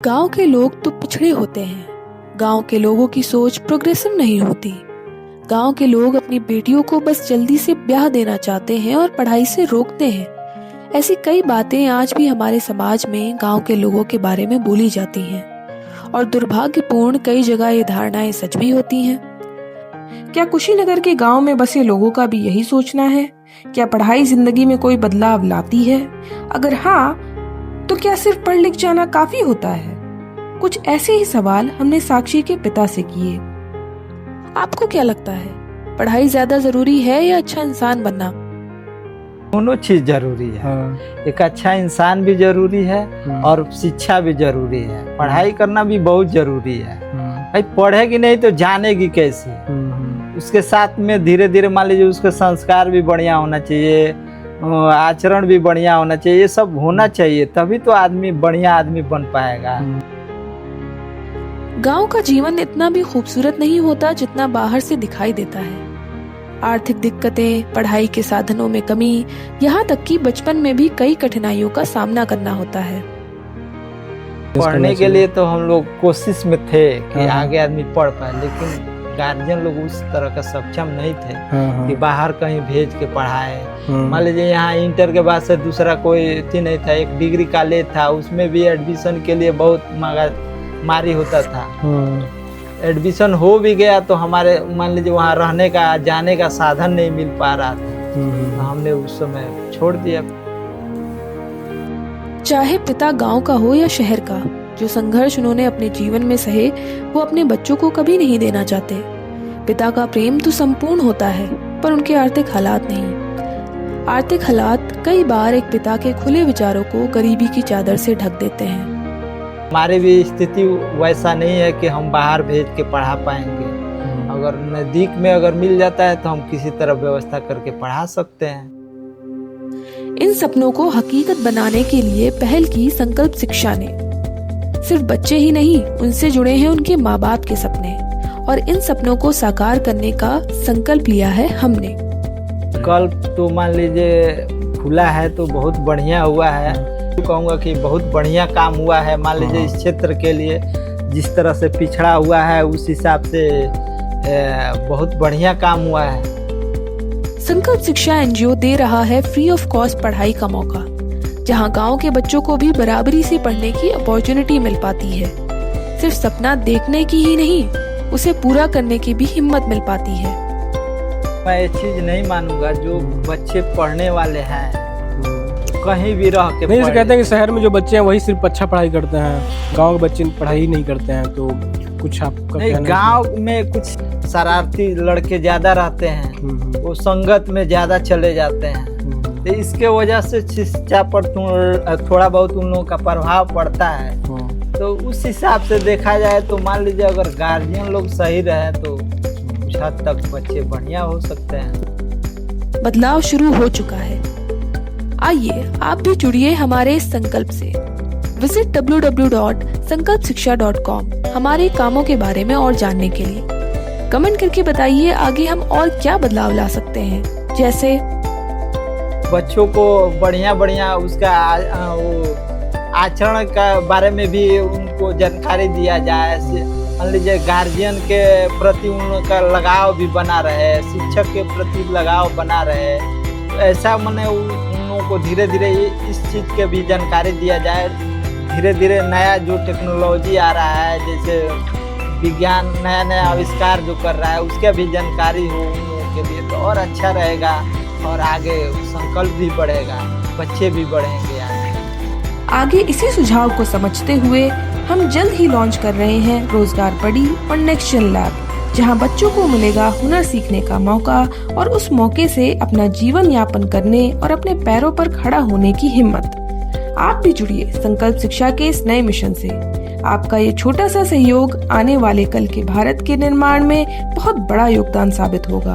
गांव के लोग तो पिछड़े होते हैं। गांव के लोगों की सोच प्रोग्रेसिव नहीं होती। गांव के लोग अपनी बेटियों को बस जल्दी से ब्याह देना चाहते हैं और पढ़ाई से रोकते हैं। ऐसी कई बातें आज भी हमारे समाज में गांव के लोगों के बारे में बोली जाती हैं और दुर्भाग्यपूर्ण कई जगह ये धारणाएं सच भी होती हैं। क्या कुशीनगर के गांव में बसे लोगों का भी यही सोचना है? क्या पढ़ाई जिंदगी में कोई बदलाव लाती है? अगर हाँ, तो क्या सिर्फ पढ़ लिख जाना काफी होता है? कुछ ऐसे ही सवाल हमने साक्षी के पिता से किए। आपको क्या लगता है, पढ़ाई ज्यादा जरूरी है या अच्छा इंसान बनना? दोनों चीज जरूरी है। एक अच्छा इंसान भी जरूरी है और शिक्षा भी जरूरी है। पढ़ाई करना भी बहुत जरूरी है। भाई पढ़ेगी नहीं तो जानेगी कैसे? उसके साथ में धीरे धीरे मान लीजिए उसके संस्कार भी बढ़िया होना चाहिए, आचरण भी बढ़िया होना चाहिए, ये सब होना चाहिए, तभी तो आदमी बढ़िया आदमी बन पाएगा। गांव का जीवन इतना भी खूबसूरत नहीं होता जितना बाहर से दिखाई देता है। आर्थिक दिक्कतें, पढ़ाई के साधनों में कमी, यहाँ तक कि बचपन में भी कई कठिनाइयों का सामना करना होता है। पढ़ने के लिए तो हम लोग कोशिश में थे कि आगे आदमी पढ़ पाए, लेकिन गार्जियन लोग उस तरह का सक्षम नहीं थे कि बाहर कहीं भेज के पढ़ाए। मान लीजिए यहाँ इंटर के बाद से दूसरा कोई थी नहीं था, एक डिग्री कॉलेज था, उसमें भी एडमिशन के लिए बहुत मारी होता था। एडमिशन हो भी गया तो हमारे मान लीजिए वहाँ रहने का जाने का साधन नहीं मिल पा रहा था, तो हमने उस समय छोड़ दिया। चाहे पिता गांव का हो या शहर का, जो संघर्ष उन्होंने अपने जीवन में सहे वो अपने बच्चों को कभी नहीं देना चाहते। पिता का प्रेम तो संपूर्ण होता है, पर उनके आर्थिक हालात नहीं। आर्थिक हालात कई बार एक पिता के खुले विचारों को गरीबी की चादर से ढक देते हैं। हमारी भी स्थिति वैसा नहीं है कि हम बाहर भेज के पढ़ा पाएंगे। अगर नजदीक में अगर मिल जाता है तो हम किसी तरह व्यवस्था करके पढ़ा सकते हैं। इन सपनों को हकीकत बनाने के लिए पहल की संकल्प शिक्षा ने। सिर्फ बच्चे ही नहीं, उनसे जुड़े हैं उनके माँ बाप के सपने, और इन सपनों को साकार करने का संकल्प लिया है हमने। कल्प तो मान लीजिए खुला है तो बहुत बढ़िया हुआ है। कहूँगा कि बहुत बढ़िया काम हुआ है। मान लीजिए इस क्षेत्र के लिए जिस तरह से पिछड़ा हुआ है उस हिसाब से बहुत बढ़िया काम हुआ है। संकल्प शिक्षा एनजीओ दे रहा है फ्री ऑफ कॉस्ट पढ़ाई का मौका, जहां गांव के बच्चों को भी बराबरी से पढ़ने की अपॉर्चुनिटी मिल पाती है। सिर्फ सपना देखने की ही नहीं, उसे पूरा करने की भी हिम्मत मिल पाती है। मैं ये चीज नहीं मानूंगा जो बच्चे पढ़ने वाले हैं कहीं भी रह के नहीं, कहते हैं कि शहर में जो बच्चे हैं वही सिर्फ अच्छा पढ़ाई करते हैं, गांव के बच्चे पढ़ाई नहीं करते हैं। तो कुछ आपका नहीं, गांव में कुछ शरारती लड़के ज्यादा रहते हैं, वो संगत में ज्यादा चले जाते हैं, तो इसके वजह से शिक्षा पर थोड़ा बहुत उन लोगों का प्रभाव पड़ता है। तो उस हिसाब से देखा जाए तो मान लीजिए अगर गार्जियन लोग सही रहे तो कुछ हद तक बच्चे बढ़िया हो सकते हैं। बदलाव शुरू हो चुका है। आइए आप भी जुड़िए हमारे इस संकल्प से। विजिट www.sankalpshiksha.com हमारे कामों के बारे में और जानने के लिए। कमेंट करके बताइए आगे हम और क्या बदलाव ला सकते हैं, जैसे बच्चों को बढ़िया बढ़िया उसका आचरण का बारे में भी उनको जानकारी दिया जाए। मान लीजिए गार्जियन के प्रति उनका लगाव भी बना रहे, शिक्षक के प्रति लगाव बना रहे। ऐसा मैंने उन लोगों को धीरे धीरे इस चीज़ के भी जानकारी दिया जाए। धीरे धीरे नया जो टेक्नोलॉजी आ रहा है, जैसे विज्ञान नया नया आविष्कार जो कर रहा है, उसके भी जानकारी हो उन लोगों के लिए तो और अच्छा रहेगा और आगे संकल्प भी बढ़ेगा, बच्चे भी बढ़ेंगे। आगे इसी सुझाव को समझते हुए हम जल्द ही लॉन्च कर रहे हैं रोजगार पड़ी और नेक्स्ट जन लैब, जहां बच्चों को मिलेगा हुनर सीखने का मौका और उस मौके से अपना जीवन यापन करने और अपने पैरों पर खड़ा होने की हिम्मत। आप भी जुड़िए संकल्प शिक्षा के इस नए मिशन से। आपका ये छोटा सा सहयोग आने वाले कल के भारत के निर्माण में बहुत बड़ा योगदान साबित होगा।